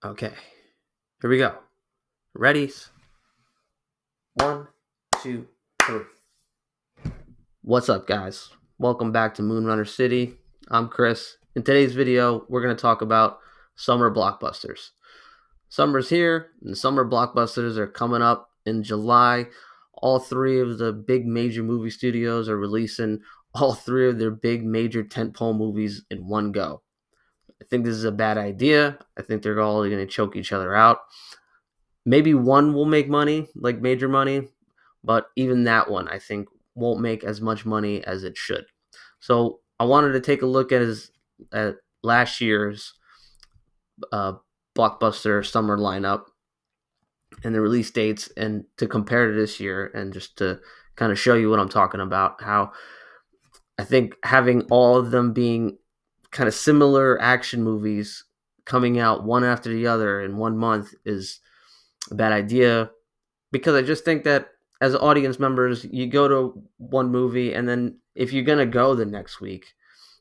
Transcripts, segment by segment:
Okay, here we go. Ready? One, two, three. What's up, guys? Welcome back to Moonrunner City. I'm Chris. In today's video, we're going to talk about summer blockbusters. Summer's here, and summer blockbusters are coming up in July. All three of the big major movie studios are releasing all three of their big major tentpole movies in one go. I think this is a bad idea. I think they're all going to choke each other out. Maybe one will make money, like major money, but even that one, I think, won't make as much money as it should. So I wanted to take a look at last year's uh, blockbuster summer lineup and the release dates, and to compare to this year, and just to kind of show you what I'm talking about. How I think having all of them being kind of similar action movies coming out one after the other in 1 month is a bad idea, because I just think that as audience members, you go to one movie, and then if you're gonna go the next week,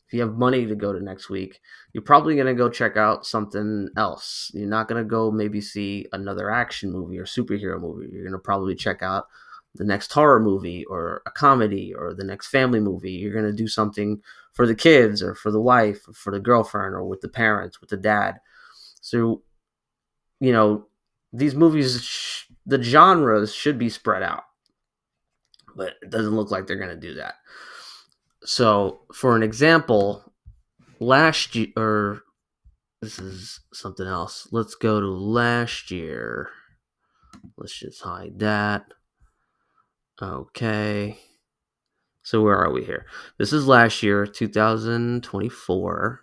if you have money to go to next week, you're probably gonna go check out something else. You're not gonna go maybe see another action movie or superhero movie. You're gonna probably check out the next horror movie or a comedy or the next family movie. You're gonna do something for the kids or for the wife or for the girlfriend or with the parents, with the dad. So you know, these movies, the genres should be spread out, but it doesn't look like they're going to do that. So, for an example, last year, or this is something else. Let's go to last year. Let's just hide that. Okay. So, where are we here? This is last year, 2024.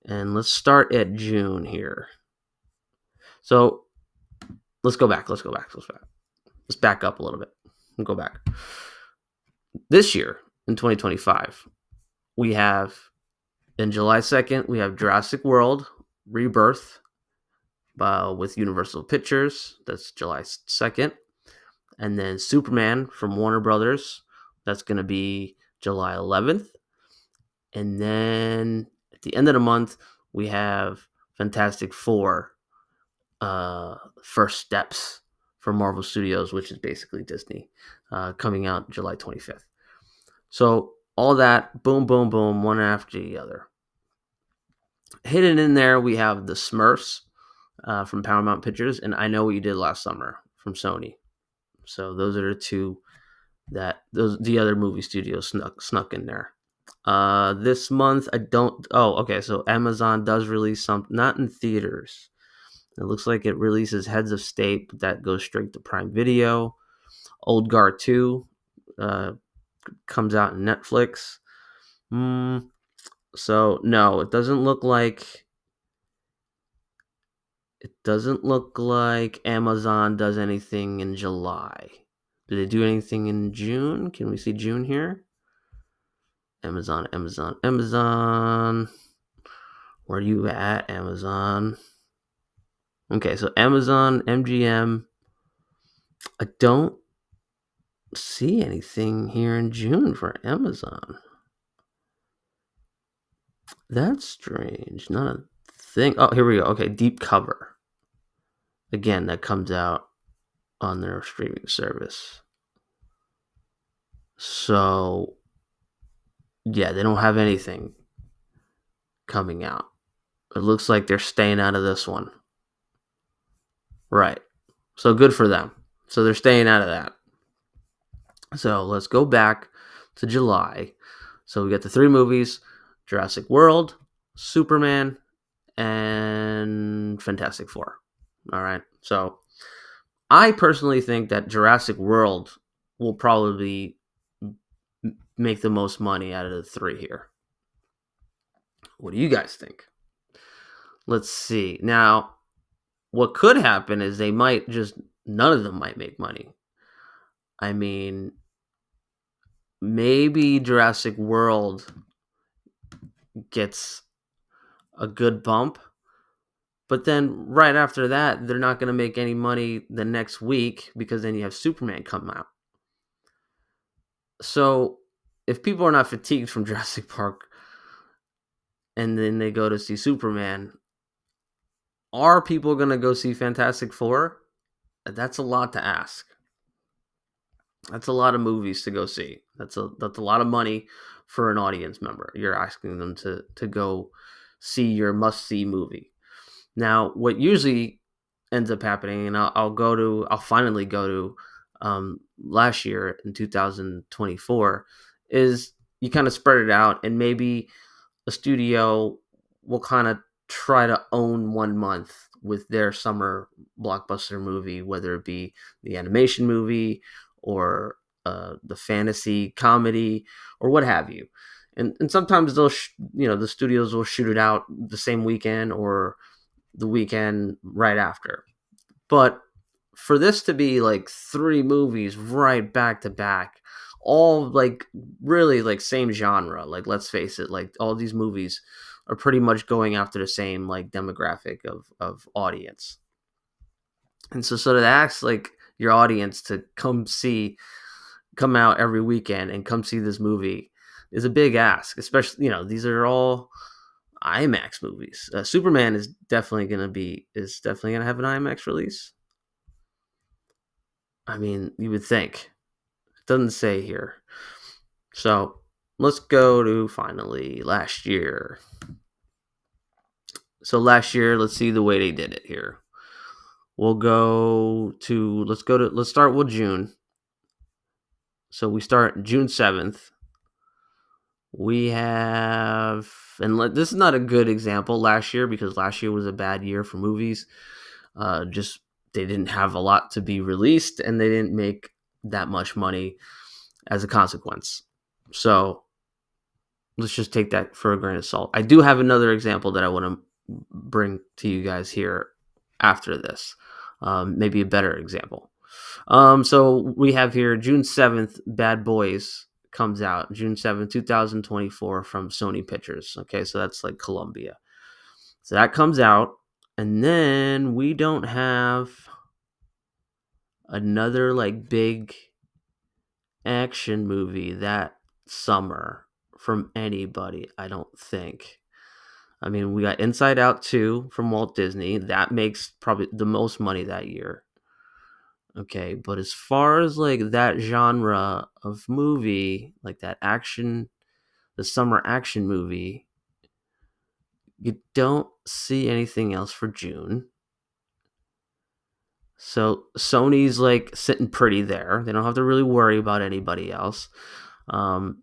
And let's start at June here. So, let's go back. Let's back up a little bit and go back. This year, in 2025, we have, in July 2nd, we have Jurassic World Rebirth with Universal Pictures. That's July 2nd. And then Superman from Warner Brothers. That's going to be July 11th. And then at the end of the month, we have Fantastic Four First Steps from Marvel Studios, which is basically Disney, coming out July 25th. So all that, boom, boom, boom, one after the other. Hidden in there, we have the Smurfs from Paramount Pictures, and I Know What You Did Last Summer from Sony. So those are the two that the other movie studios snuck in there. This month, I don't. Oh, okay. So Amazon does release some, not in theaters. It looks like it releases Heads of State, but that goes straight to Prime Video. Old Guard 2 uh, comes out in Netflix. So no, it doesn't look like Amazon does anything in July. Do they do anything in June? Can we see June here? Amazon, Amazon, Amazon. Where are you at, Amazon? Okay, so Amazon, MGM. I don't see anything here in June for Amazon. That's strange. Not a thing. Oh, here we go. Okay, Deep Cover. Again, that comes out on their streaming service. So, yeah, they don't have anything coming out. It looks like they're staying out of this one. Right. So good for them. So they're staying out of that. So let's go back to July. So we got the three movies: Jurassic World, Superman, and Fantastic Four. All right. So I personally think that Jurassic World will probably make the most money out of the three here. What do you guys think? Let's see. Now, what could happen is none of them might make money. I mean, maybe Jurassic World gets a good bump, but then right after that, they're not going to make any money the next week, because then you have Superman come out. So if people are not fatigued from Jurassic Park and then they go to see Superman, Are people going to go see Fantastic Four? That's a lot to ask. That's a lot of movies to go see. That's a lot of money for an audience member. You're asking them to go see your must see movie. Now, what usually ends up happening, and I'll finally go to last year in 2024, is you kind of spread it out, and maybe a studio will kind of try to own 1 month with their summer blockbuster movie, whether it be the animation movie or the fantasy comedy or what have you. And sometimes the studios will shoot it out the same weekend or the weekend right after. But for this to be like three movies right back to back, all like really like same genre, like let's face it, like all these movies are pretty much going after the same like demographic of audience. And so to ask like your audience to come out every weekend and come see this movie is a big ask, especially these are all IMAX movies. Superman is definitely gonna have an IMAX release. I mean, you would think. It doesn't say here. So let's go to finally last year. So last year, let's see the way they did it here. Let's start with June. So we start June 7th. We have, this is not a good example last year because last year was a bad year for movies. Just they didn't have a lot to be released and they didn't make that much money as a consequence. So let's just take that for a grain of salt. I do have another example that I want to bring to you guys here after this. Maybe a better example. So we have here June 7th, Bad Boys comes out. June 7th, 2024 from Sony Pictures. Okay, so that's like Columbia. So that comes out. And then we don't have another like big action movie that summer from anybody, I don't think. I mean, we got Inside Out 2 from Walt Disney. That makes probably the most money that year. Okay, but as far as like that genre of movie, like that action, the summer action movie, you don't see anything else for June. So Sony's like sitting pretty there. They don't have to really worry about anybody else. Inside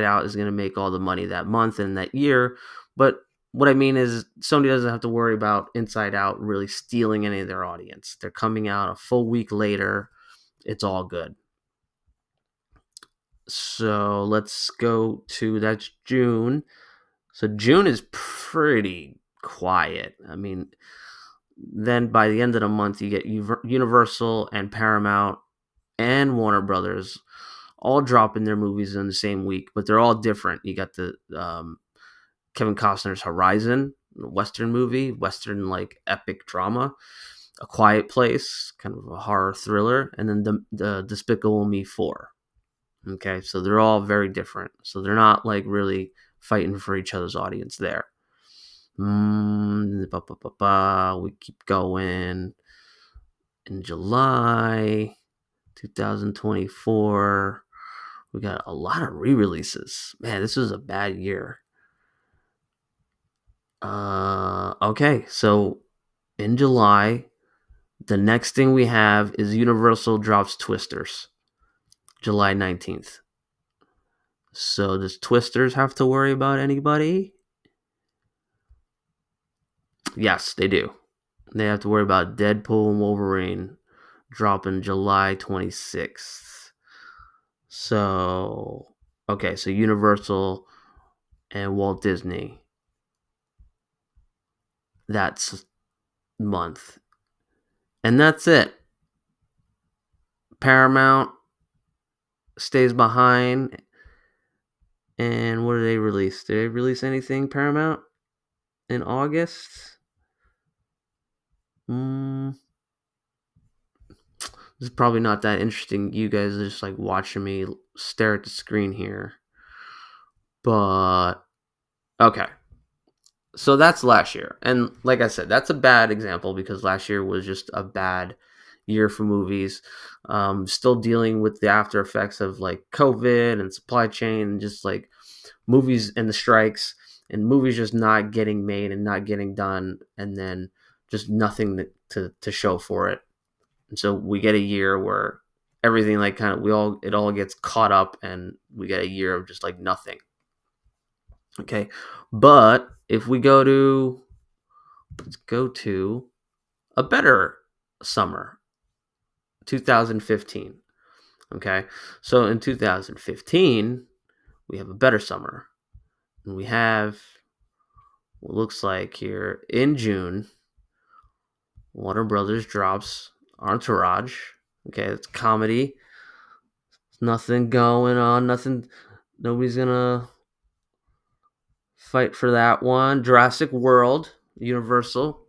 Out is going to make all the money that month and that year, but what I mean is Sony doesn't have to worry about Inside Out really stealing any of their audience. They're coming out a full week later. It's all good. So let's go to that's June. So June is pretty quiet. I mean, then by the end of the month, you get Universal and Paramount and Warner Brothers all dropping their movies in the same week, but they're all different. You got the Kevin Costner's Horizon, Western movie, Western like epic drama, A Quiet Place, kind of a horror thriller, and then the Despicable Me 4. Okay, so they're all very different. So they're not like really fighting for each other's audience there. We keep going. In July 2024, we got a lot of re-releases. Man, this was a bad year. Okay, so in July, the next thing we have is Universal drops Twisters, July 19th. So does Twisters have to worry about anybody? Yes, they do. They have to worry about Deadpool and Wolverine dropping July 26th. So, okay, so Universal and Walt Disney. That's month. And that's it. Paramount stays behind. And what did they release? Did they release anything, Paramount, in August? This is probably not that interesting. You guys are just like watching me stare at the screen here. But, okay. So that's last year. And like I said, that's a bad example because last year was just a bad year for movies. Still dealing with the after effects of like COVID and supply chain and just like movies and the strikes and movies just not getting made and not getting done and then just nothing to show for it. And so we get a year where everything like kind of it all gets caught up and we get a year of just like nothing. Okay. But if we let's go to a better summer, 2015. Okay. So in 2015, we have a better summer. And we have what looks like here in June, Warner Brothers drops Entourage. Okay, it's comedy. Nothing going on. Nothing. Nobody's gonna fight for that one. Jurassic World, Universal,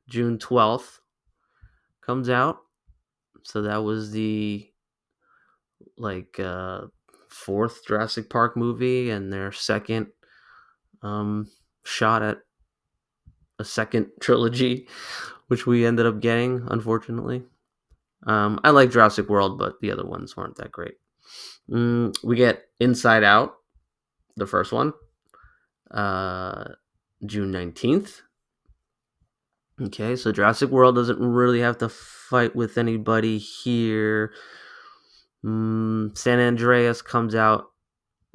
June 12th comes out. So that was the like fourth Jurassic Park movie and their second um, shot at a second trilogy, which we ended up getting, unfortunately. I like Jurassic World, but the other ones weren't that great. We get Inside Out, the first one, uh, June 19th. Okay, so Jurassic World doesn't really have to fight with anybody here. San Andreas comes out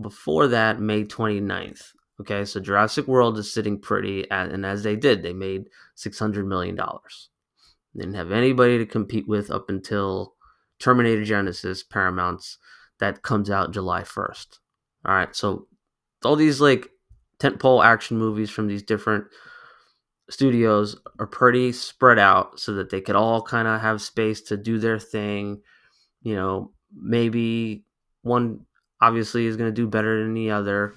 before that, May 29th. Okay, so Jurassic World is sitting pretty, and as they did, they made $600 million. They didn't have anybody to compete with up until Terminator Genesis, Paramount's, that comes out July 1st. All right, so all these like tentpole action movies from these different studios are pretty spread out so that they could all kind of have space to do their thing. You know, maybe one obviously is going to do better than the other,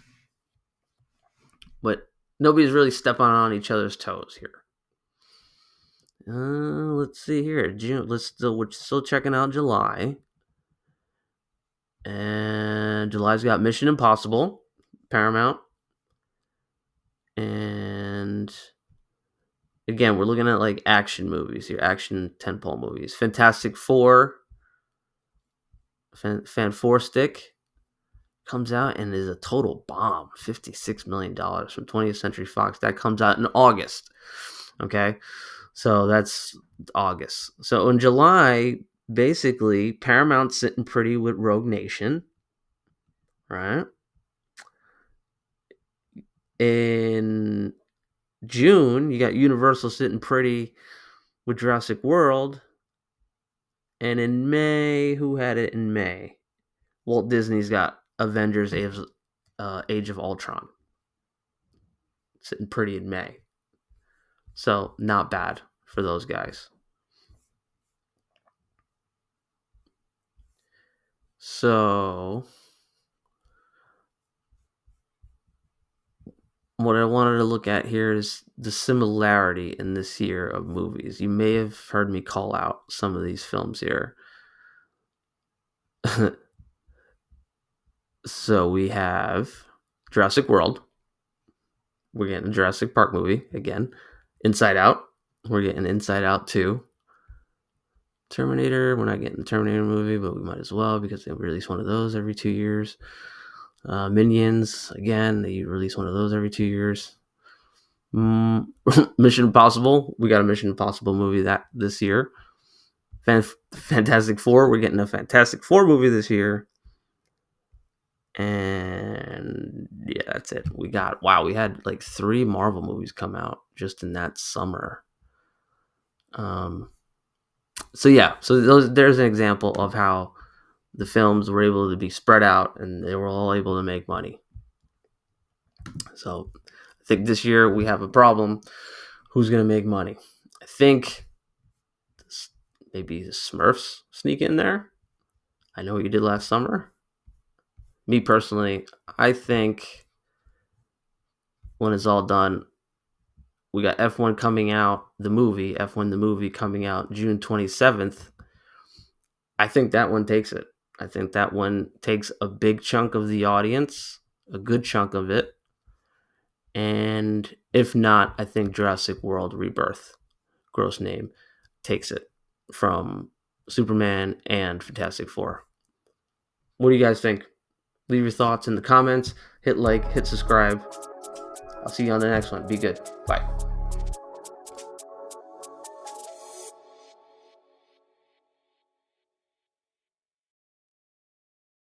but nobody's really stepping on each other's toes here. Let's see here. June. We're still checking out July, and July's got Mission Impossible, Paramount, and again we're looking at like action movies here, action tentpole movies. Fantastic Four, Fan Four Stick comes out and is a total bomb. $56 million from 20th Century Fox. That comes out in August. Okay, so that's August. So in July, basically, Paramount's sitting pretty with Rogue Nation, right? In June, you got Universal sitting pretty with Jurassic World. And in May, who had it in May? Walt Disney's got Avengers Age of Ultron sitting pretty in May. So not bad for those guys. So what I wanted to look at here is the similarity in this year of movies. You may have heard me call out some of these films here. So we have Jurassic World. We're getting a Jurassic Park movie again. Inside Out. We're getting Inside Out 2. Terminator. We're not getting the Terminator movie, but we might as well because they release one of those every 2 years. Minions. Again, they release one of those every 2 years. Mission Impossible. We got a Mission Impossible movie this year. Fantastic Four. We're getting a Fantastic Four movie this year. And yeah, that's it. We had like 3 Marvel movies come out just in that summer. So yeah, there's an example of how the films were able to be spread out and they were all able to make money. So I think this year we have a problem. Who's going to make money? I think maybe the Smurfs sneak in there. I know what you did last summer. Me personally, I think when it's all done, we got F1 coming out, the movie coming out June 27th. I think that one takes it. I think that one takes a big chunk of the audience, a good chunk of it, And if not, I think Jurassic World Rebirth, gross name, takes it from Superman and Fantastic Four. What do you guys think? Leave your thoughts in the comments. Hit like, hit subscribe. I'll see you on the next one. Be good. Bye.